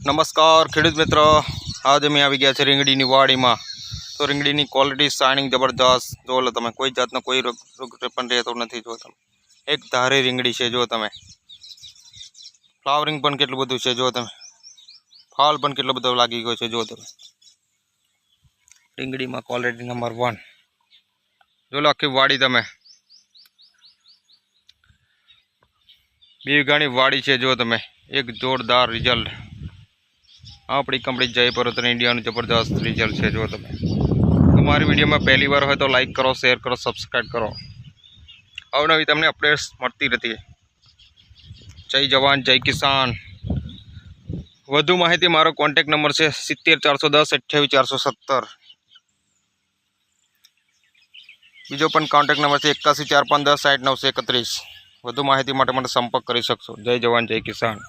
नमस्कार खेडूत मित्र, आज अमे आवी गया छे રીંગણીની વાડીમાં। तो રીંગણીની क्वॉलिटी शाइनिंग जबरदस्त जो लो तमे, कोई जातनो कोई रोग पण रहतो नथी। जो तमे एक धारी રીંગણી छे, जो तमे फ्लावरिंग पण केटલું બધું છે, जो तमे फॉल पण केटલો બધો लागी गयो छे। जो तमे રીંગણીમાં क्वॉलिटी नंबर 1 जो लो आखी वाड़ी तमे 2 વીઘાની वाड़ी छे। जो तमे एक जोरदार रिजल्ट अपनी कंपनी जयपुर इंडिया जबरदस्त रिजल्ट है। जो तमे हमारी वीडियो में पहली बार हो तो लाइक करो, शेयर करो, सब्सक्राइब करो। अवनवी तमने अपडेट्स मळती रहती है। जय जवान जय किसान। વધુ माहिती मारो कॉन्टेक्ट नंबर है 70 410 28 470। बीजो पण कॉन्टेक्ट नंबर है 81 415 10 60 931। વધુ माहिती માટે મને સંપર્ક કરી શકશો। जय जवान जय किसान।